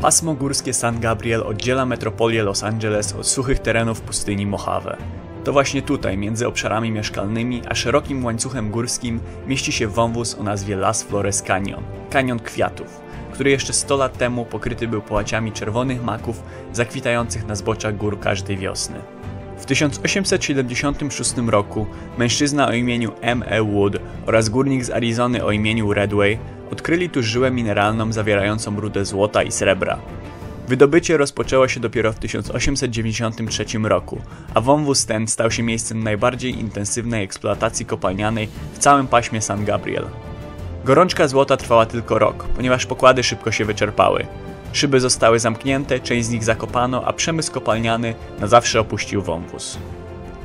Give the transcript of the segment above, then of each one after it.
Pasmo górskie San Gabriel oddziela metropolię Los Angeles od suchych terenów pustyni Mojave. To właśnie tutaj, między obszarami mieszkalnymi a szerokim łańcuchem górskim, mieści się wąwóz o nazwie Las Flores Canyon, kanion kwiatów, który jeszcze 100 lat temu pokryty był połaciami czerwonych maków zakwitających na zboczach gór każdej wiosny. W 1876 roku mężczyzna o imieniu M.E. Wood oraz górnik z Arizony o imieniu Redway odkryli tu żyłę mineralną zawierającą rudę złota i srebra. Wydobycie rozpoczęło się dopiero w 1893 roku, a wąwóz ten stał się miejscem najbardziej intensywnej eksploatacji kopalnianej w całym paśmie San Gabriel. Gorączka złota trwała tylko rok, ponieważ pokłady szybko się wyczerpały. Szyby zostały zamknięte, część z nich zakopano, a przemysł kopalniany na zawsze opuścił wąwóz.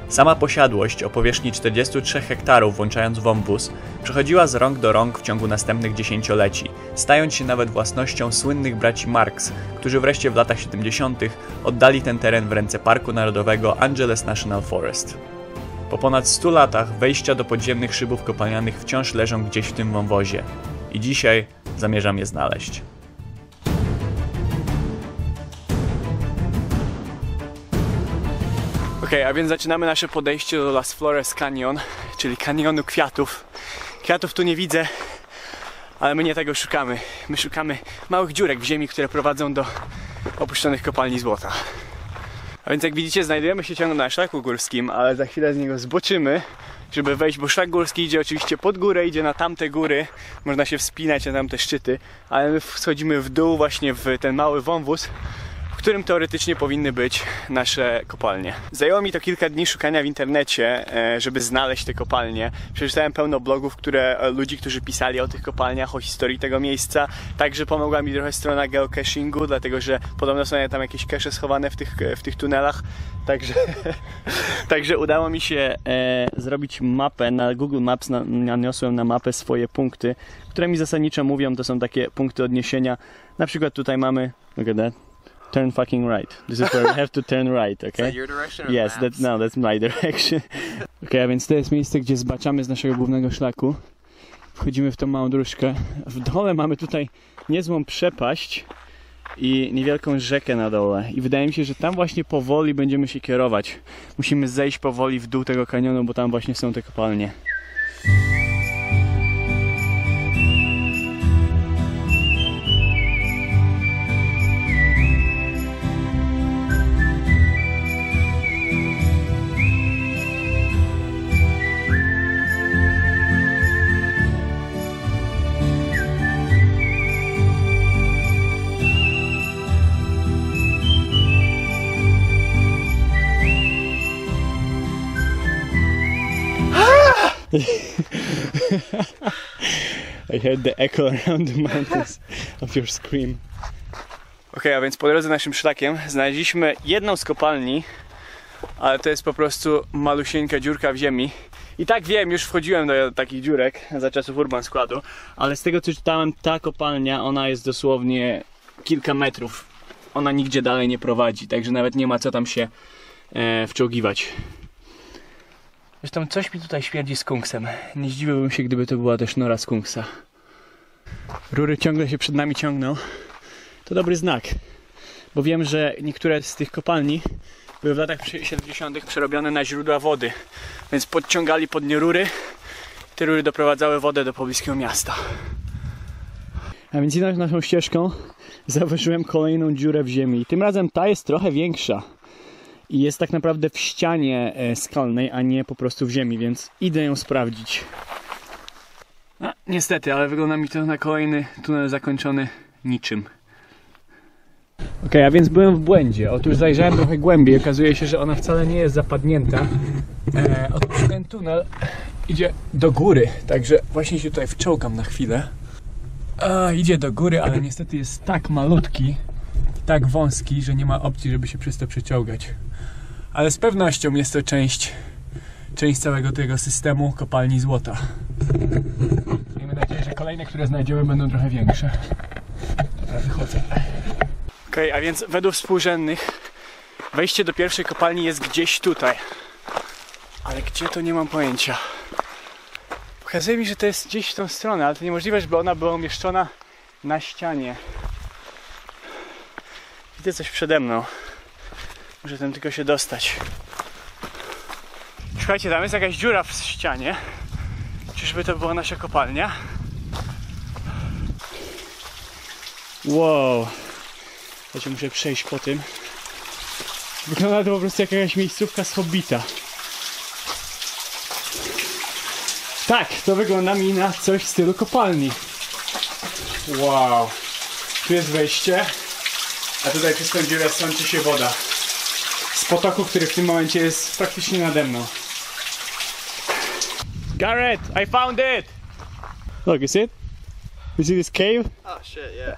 Sama posiadłość o powierzchni 43 hektarów, włączając wąwóz, przechodziła z rąk do rąk w ciągu następnych dziesięcioleci, stając się nawet własnością słynnych braci Marx, którzy wreszcie w latach 70. oddali ten teren w ręce Parku Narodowego Angeles National Forest. Po ponad 100 latach wejścia do podziemnych szybów kopalnianych wciąż leżą gdzieś w tym wąwozie i dzisiaj zamierzam je znaleźć. Okej, a więc zaczynamy nasze podejście do Las Flores Canyon, czyli kanionu kwiatów. Kwiatów tu nie widzę, ale my nie tego szukamy. My szukamy małych dziurek w ziemi, które prowadzą do opuszczonych kopalni złota. A więc jak widzicie, znajdujemy się ciągle na szlaku górskim, ale za chwilę z niego zboczymy, żeby wejść, bo szlak górski idzie oczywiście pod górę, idzie na tamte góry, można się wspinać na tamte szczyty, ale my schodzimy w dół właśnie w ten mały wąwóz, w którym teoretycznie powinny być nasze kopalnie. Zajęło mi to kilka dni szukania w internecie, żeby znaleźć te kopalnie. Przeczytałem pełno blogów, ludzi, którzy pisali o tych kopalniach, o historii tego miejsca. Także pomogła mi trochę strona geocachingu, dlatego że podobno są tam jakieś cache schowane w tych tunelach. Także udało mi się zrobić mapę. Na Google Maps naniosłem na mapę swoje punkty, które mi zasadniczo mówią, to są takie punkty odniesienia. Na przykład tutaj mamy, look at that. Turn fucking right. This is where we have to turn right, okay? Is that your direction or Yes, that's my direction. Okay, a więc to jest miejsce, gdzie zbaczamy z naszego głównego szlaku. Wchodzimy w tą małą dróżkę. W dole mamy tutaj niezłą przepaść i niewielką rzekę na dole. I wydaje mi się, że tam właśnie powoli będziemy się kierować. Musimy zejść powoli w dół tego kanionu, bo tam właśnie są te kopalnie. I heard the echo around the mountains of your scream. Okej, a więc po drodze naszym szlakiem znaleźliśmy jedną z kopalni, ale to jest po prostu malusieńka dziurka w ziemi. I tak wiem, już wchodziłem do takich dziurek za czasów Urban Składu, ale z tego co czytałem, ta kopalnia, ona jest dosłownie kilka metrów. Ona nigdzie dalej nie prowadzi, także nawet nie ma co tam się wczołgiwać. Zresztą coś mi tutaj śmierdzi skunksem. Nie zdziwiłbym się, gdyby to była też nora skunksa. Rury ciągle się przed nami ciągną. To dobry znak, bo wiem, że niektóre z tych kopalni były w latach 70. przerobione na źródła wody, więc podciągali pod nie rury. Te rury doprowadzały wodę do pobliskiego miasta. A więc idąc naszą ścieżką zauważyłem kolejną dziurę w ziemi. Tym razem ta jest trochę większa. I jest tak naprawdę w ścianie skalnej, a nie po prostu w ziemi, więc idę ją sprawdzić. No, niestety, ale wygląda mi to na kolejny tunel zakończony niczym. Okej, a więc byłem w błędzie. Otóż zajrzałem trochę głębiej. Okazuje się, że ona wcale nie jest zapadnięta. Otóż ten tunel idzie do góry, także właśnie się tutaj wczołgam na chwilę. Idzie do góry, ale niestety jest tak malutki, tak wąski, że nie ma opcji, żeby się przez to przeciągać. Ale z pewnością jest to część całego tego systemu kopalni złota. Miejmy nadzieję, że kolejne, które znajdziemy, będą trochę większe. Dobra, wychodzę. Okej, a więc według współrzędnych wejście do pierwszej kopalni jest gdzieś tutaj. Ale gdzie, to nie mam pojęcia. Okazuje mi się, że to jest gdzieś w tą stronę, ale to niemożliwe, żeby ona była umieszczona na ścianie. Widzę coś przede mną. Muszę tam tylko się dostać. Słuchajcie, tam jest jakaś dziura w ścianie. Czyżby to była nasza kopalnia? Wow. Słuchajcie, muszę przejść po tym. Wygląda to po prostu jak jakaś miejscówka z Hobbita. Tak, to wygląda mi na coś w stylu kopalni. Wow. Tu jest wejście, a tutaj przez tą dziurę sączy się woda. Z potoku, który w tym momencie jest praktycznie nade mną. Garrett, I found it! Look, you see it? You see this cave? Oh shit, yeah.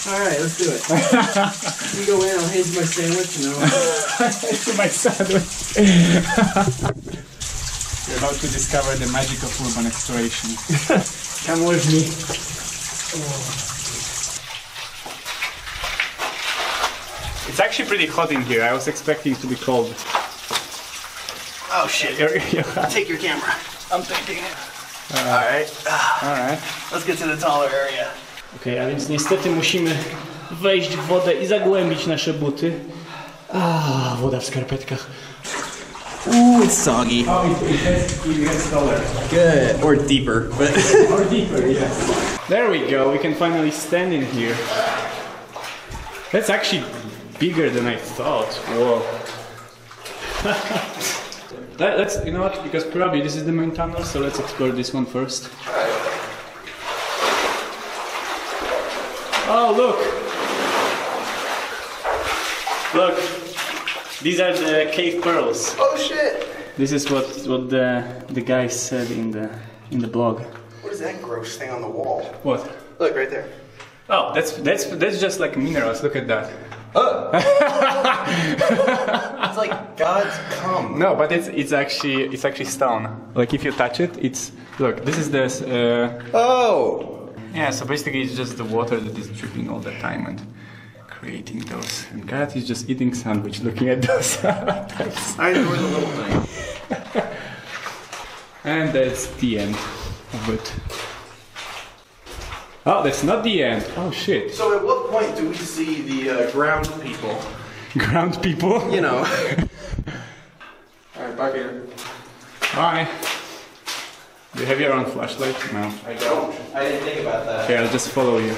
Alright, let's do it. You go in, I'll hand you my sandwich and I'll... My sandwich. We're about to discover the magic of urban exploration. Come with me. It's actually pretty hot in here. I was expecting it to be cold. Oh shit. Take your camera. I'm taking it. Alright. Alright. Let's get to the taller area. Okej, a więc niestety musimy wejść w wodę i zagłębić nasze buty. Woda w skarpetkach. Ooh, it's soggy. Oh, it has color. Good. Or deeper, but... Or deeper, yes. There we go, we can finally stand in here. That's actually bigger than I thought. Whoa. Let's, you know what, because probably this is the main tunnel, so let's explore this one first. Oh, look! Look! These are the cave pearls. Oh shit! This is what the guy said in the blog. What is that gross thing on the wall? What? Look, right there. Oh, that's just like minerals. Look at that. Oh! It's like God's cum. No, but it's actually stone. Like if you touch it, it's look. This is this. Oh! Yeah. So basically, it's just the water that is dripping all the time and creating those. And God is just eating sandwich, looking at those. I enjoy the little thing. And that's the end of it. Oh, that's not the end. Oh shit. So at what point do we see the ground people? Ground people? You know. Alright, back here. Bye. Do you have your own flashlight? No. I don't. I didn't think about that. Okay, I'll just follow you.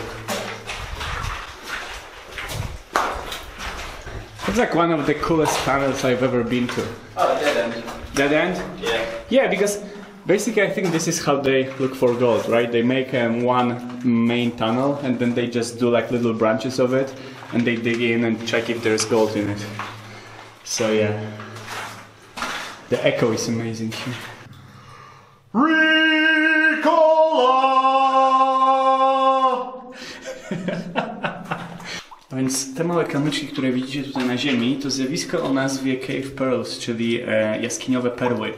It's like one of the coolest tunnels I've ever been to. Oh, dead end. Dead end? Yeah. Yeah, because basically I think this is how they look for gold, right? They make one main tunnel and then they just do like little branches of it and they dig in and check if there's gold in it. So yeah. The echo is amazing here. A więc te małe kamyczki, które widzicie tutaj na ziemi, to zjawisko o nazwie Cave Pearls, czyli jaskiniowe perły.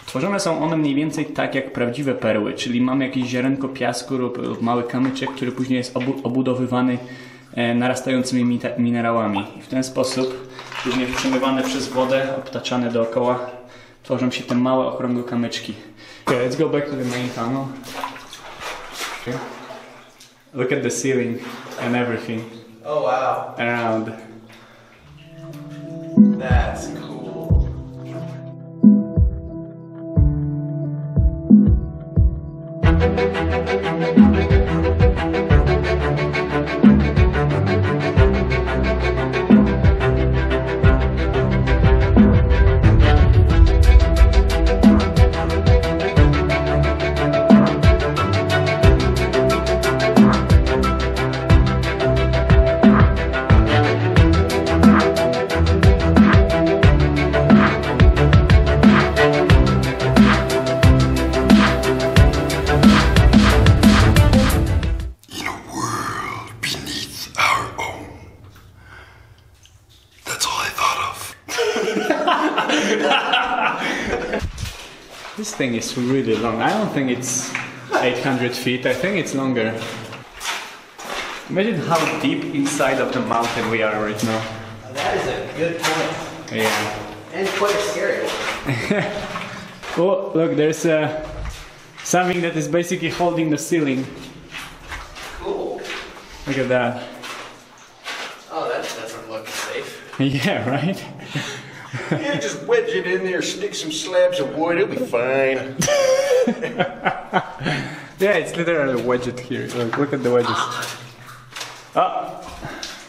Tworzone są one mniej więcej tak jak prawdziwe perły, czyli mamy jakieś ziarenko piasku lub mały kamyczek, który później jest obudowywany narastającymi minerałami. I w ten sposób, później przemywane przez wodę, obtaczane dookoła, tworzą się te małe, okrągłe kamyczki. Okay, let's go back to the main tunnel. Okay. Look at the ceiling and everything. Oh wow. Around. That's cool. This thing is really long. I don't think it's 800 feet. I think it's longer. Imagine how deep inside of the mountain we are right now. That is a good point. Yeah. And quite a scary one. Oh, look, there's something that is basically holding the ceiling. Cool. Look at that. Yeah, right? Yeah, just wedge it in there, stick some slabs of wood, it'll be fine. Yeah, it's literally wedged here. Look at the wedges. Oh,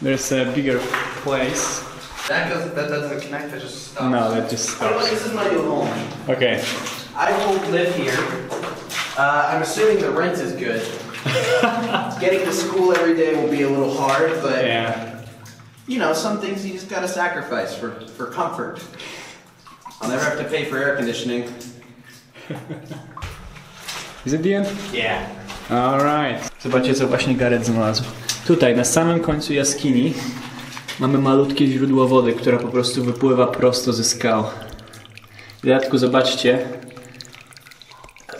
there's a bigger place. That doesn't connect, that just stops. No, that just stops. This is my new home. Okay. I won't live here. I'm assuming the rent is good. Getting to school every day will be a little hard, but Yeah. you know, some things you just gotta sacrifice for comfort. I'll never have to pay for air conditioning. Is it the end? Yeah. Alright. Zobaczcie, co właśnie Gareth znalazł. Tutaj, na samym końcu jaskini, mamy malutkie źródło wody, która po prostu wypływa prosto ze skał. W dodatku zobaczcie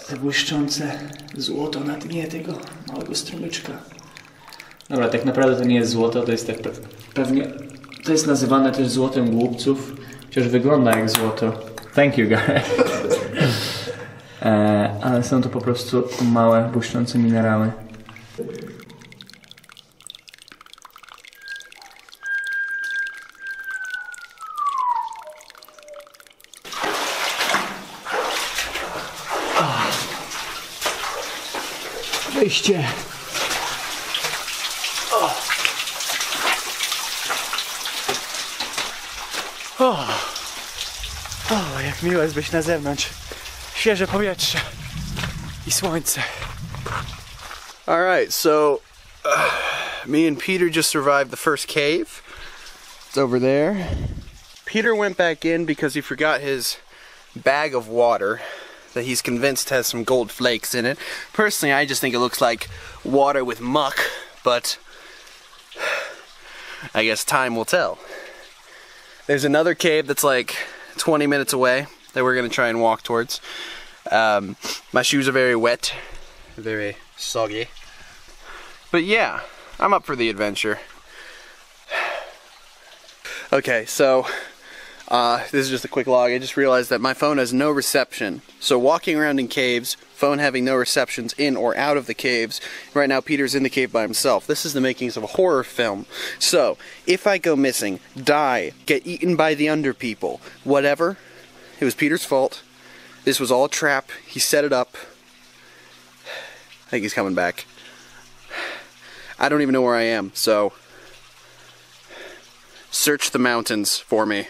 te błyszczące złoto na dnie tego małego strumyczka. Dobra, tak naprawdę to nie jest złoto, to jest tak pewnie... To jest nazywane też złotem głupców, chociaż wygląda jak złoto. Thank you, Gareth. Ale są to po prostu małe, błyszczące minerały. Wejście. O, jak miło jest być na zewnątrz. Świeże powietrze i słońce. Alright, so me and Peter just survived the first cave. It's over there. Peter went back in because he forgot his bag of water that he's convinced has some gold flakes in it. Personally, I just think it looks like water with muck, but I guess time will tell. There's another cave that's like 20 minutes away that we're gonna try and walk towards. My shoes are very wet, very soggy. But yeah, I'm up for the adventure. Okay, so this is just a quick log. I just realized that my phone has no reception. So walking around in caves, phone having no receptions in or out of the caves. Right now Peter's in the cave by himself. This is the makings of a horror film. So, if I go missing, die, get eaten by the under people, whatever, it was Peter's fault. This was all a trap. He set it up. I think he's coming back. I don't even know where I am, so search the mountains for me.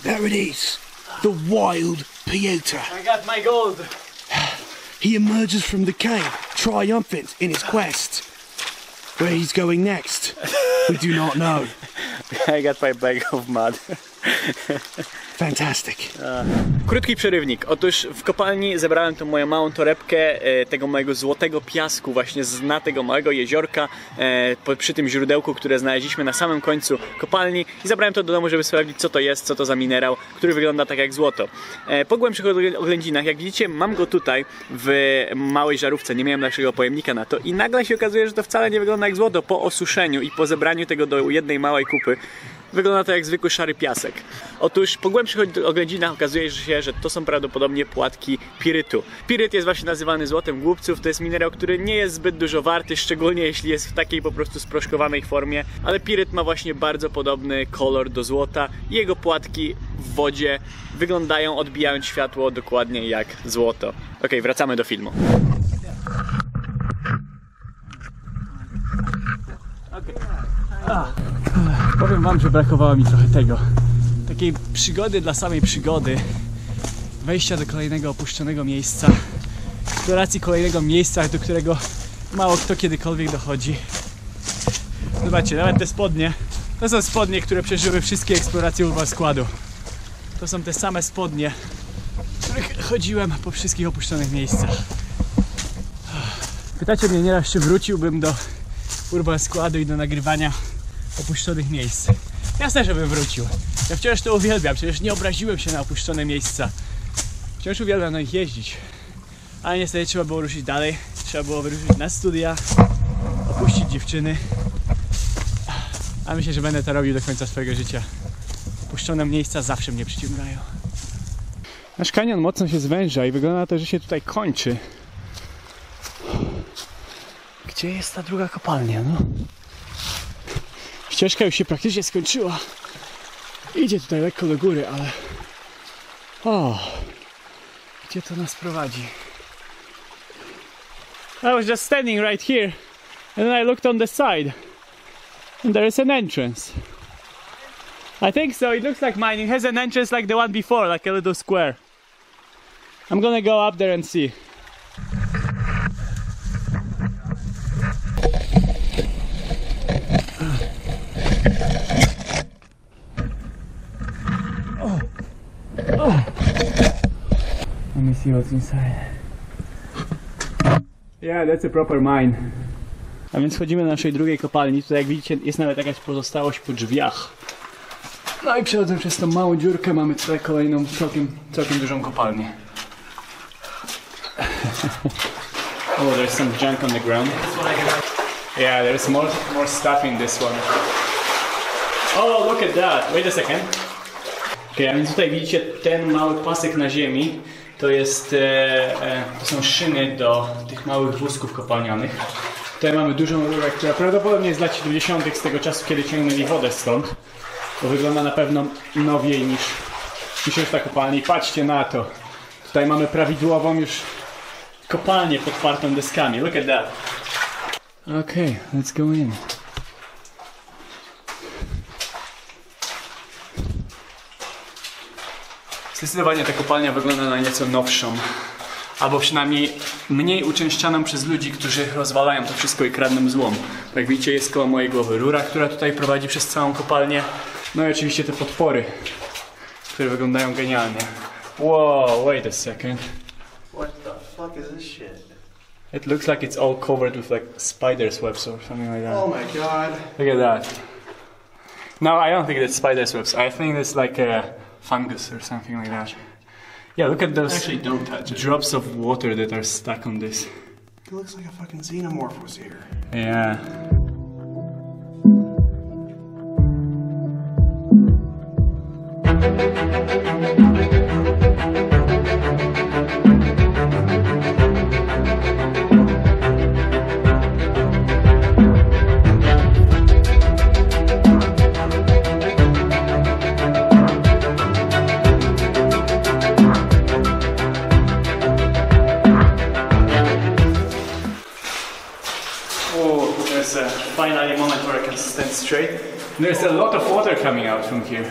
There it is, the wild Piotr. I got my gold. He emerges from the cave, triumphant in his quest. Where he's going next, we do not know. I got my bag of mud. Fantastic. Krótki przerywnik. Otóż w kopalni zebrałem tą moją małą torebkę tego mojego złotego piasku właśnie z dna tego małego jeziorka przy tym źródełku, które znaleźliśmy na samym końcu kopalni i zabrałem to do domu, żeby sprawdzić, co to jest, co to za minerał, który wygląda tak jak złoto. Po głębszych oględzinach, jak widzicie, mam go tutaj w małej żarówce, nie miałem lepszego pojemnika na to i nagle się okazuje, że to wcale nie wygląda jak złoto. Po osuszeniu i po zebraniu tego do jednej małej kupy wygląda to jak zwykły szary piasek. Otóż po głębszych oględzinach okazuje się, że to są prawdopodobnie płatki pirytu. Piryt jest właśnie nazywany złotem głupców, to jest minerał, który nie jest zbyt dużo warty, szczególnie jeśli jest w takiej po prostu sproszkowanej formie, ale piryt ma właśnie bardzo podobny kolor do złota i jego płatki w wodzie wyglądają, odbijając światło dokładnie jak złoto. Ok, wracamy do filmu. Powiem wam, że brakowało mi trochę tego. Takiej przygody dla samej przygody. Wejścia do kolejnego opuszczonego miejsca. Eksploracji kolejnego miejsca, do którego mało kto kiedykolwiek dochodzi. Zobaczcie, nawet te spodnie. To są spodnie, które przeżyły wszystkie eksploracje Urban Składu. To są te same spodnie, w których chodziłem po wszystkich opuszczonych miejscach. Pytacie mnie nieraz, czy wróciłbym do Urban Składu i do nagrywania opuszczonych miejsc. Jasne, żebym wrócił. Ja wciąż to uwielbiam, przecież nie obraziłem się na opuszczone miejsca. Wciąż uwielbiam na nich jeździć. Ale niestety trzeba było ruszyć dalej. Trzeba było wyruszyć na studia, opuścić dziewczyny. A myślę, że będę to robił do końca swojego życia. Opuszczone miejsca zawsze mnie przyciągają. Nasz kanion mocno się zwęża i wygląda na to, że się tutaj kończy. Gdzie jest ta druga kopalnia? No? Ścieżka już się praktycznie skończyła. Idzie tutaj lekko do góry, ale... O! Gdzie to nas prowadzi? I was just standing right here and then I looked on the side and there is an entrance. I think so, it looks like mine. It has an entrance like the one before, like a little square. I'm gonna go up there and see. Let me see what's inside. Yeah, that's a proper mine. A więc wchodzimy do naszej drugiej kopalni. Tutaj jak widzicie jest nawet jakaś pozostałość po drzwiach. No i przechodząc przez tą małą dziurkę mamy tutaj kolejną całkiem dużą kopalnię. Oh, there's some junk on the ground. Yeah, there's more stuff in this one. Oh, look at that. Wait a second. Okay, a więc tutaj widzicie ten mały pasek na ziemi. To są szyny do tych małych wózków kopalnianych. Tutaj mamy dużą rurę, która prawdopodobnie jest z lat 70. z tego czasu, kiedy ciągnęli wodę stąd. To wygląda na pewno nowiej niż już ta kopalnia. I patrzcie na to. Tutaj mamy prawidłową już kopalnię podpartą deskami. Look at that. Okay, let's go in. Zdecydowanie ta kopalnia wygląda na nieco nowszą. Albo przynajmniej mniej uczęszczaną przez ludzi, którzy rozwalają to wszystko i kradną złom. Tak jak widzicie, jest koło mojej głowy rura, która tutaj prowadzi przez całą kopalnię. No i oczywiście te podpory, które wyglądają genialnie. Wow, wait a second. What the fuck is this shit? It looks like it's all covered with like spider's webs or something like that. Oh my god. Look at that. No, I don't think that's spider's webs. I think it's like a fungus or something like that. Yeah, look at those Actually, don't touch it. drops of water that are stuck on this. It looks like a fucking xenomorph was here. Yeah. Finally a moment where I can stand straight. There's a lot of water coming out from here.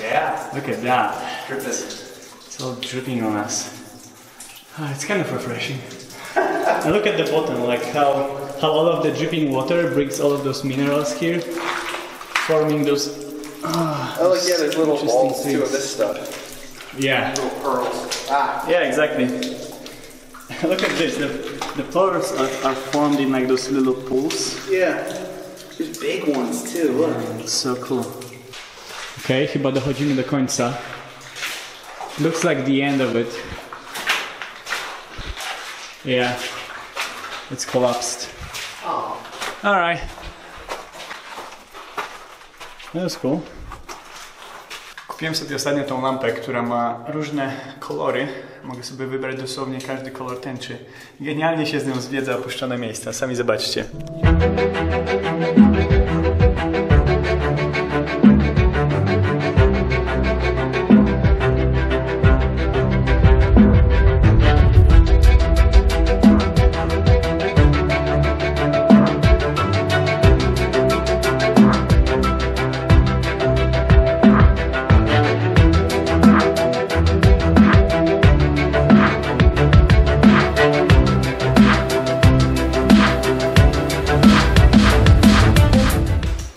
Yeah. Look at that. Dripping. It's all dripping on us. It's kind of refreshing. And look at the bottom, like how all of the dripping water brings all of those minerals here, forming those. Oh, like, yeah, there's little interesting balls too of things. this stuff. Yeah. Little pearls. Ah. Yeah, exactly. Look at this. The pearls are formed in like those little pools. Yeah. There's big ones too, look. It's so cool. Okay, chyba dochodzimy do końca. Looks like the end of it. Yeah. It's collapsed. Oh. Alright. That was cool. Kupiłem sobie ostatnio tą lampę, która ma różne kolory. Mogę sobie wybrać dosłownie każdy kolor tęczy. Genialnie się z nią zwiedza opuszczone miejsca. Sami zobaczcie.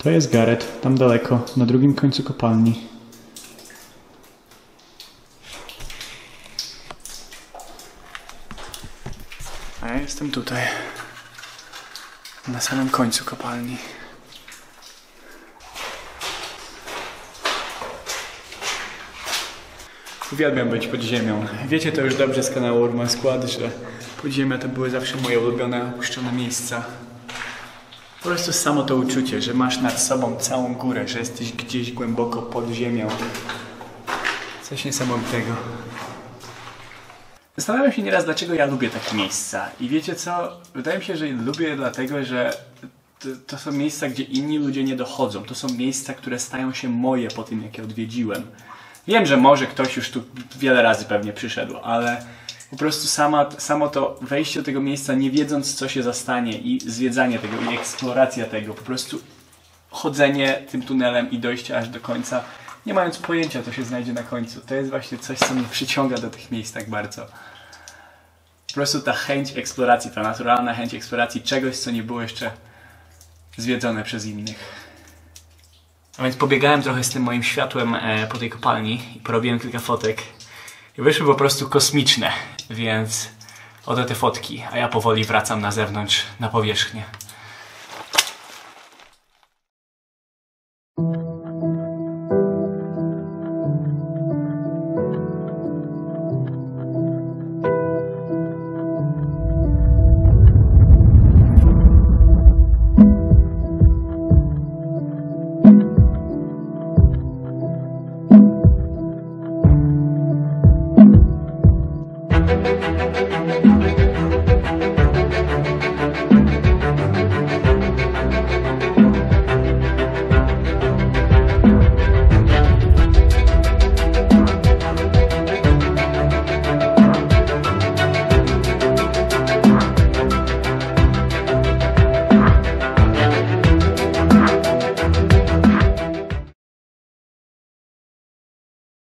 To jest Gareth, tam daleko, na drugim końcu kopalni. A ja jestem tutaj, na samym końcu kopalni. Uwielbiam być pod ziemią. Wiecie to już dobrze z kanału Urban Squad, że podziemia to były zawsze moje ulubione opuszczone miejsca. Po prostu samo to uczucie, że masz nad sobą całą górę, że jesteś gdzieś głęboko pod ziemią. Coś niesamowitego. Zastanawiam się nieraz, dlaczego ja lubię takie miejsca. I wiecie co? Wydaje mi się, że lubię je dlatego, że to są miejsca, gdzie inni ludzie nie dochodzą. To są miejsca, które stają się moje po tym, jak je odwiedziłem. Wiem, że może ktoś już tu wiele razy pewnie przyszedł, ale po prostu samo to wejście do tego miejsca, nie wiedząc, co się zastanie, i zwiedzanie tego, i eksploracja tego, po prostu chodzenie tym tunelem i dojście aż do końca, nie mając pojęcia, co się znajdzie na końcu. To jest właśnie coś, co mnie przyciąga do tych miejsc tak bardzo. Po prostu ta chęć eksploracji, ta naturalna chęć eksploracji czegoś, co nie było jeszcze zwiedzone przez innych. A więc pobiegałem trochę z tym moim światłem po tej kopalni i porobiłem kilka fotek. I wyszły po prostu kosmiczne, więc oto te fotki, a ja powoli wracam na zewnątrz, na powierzchnię.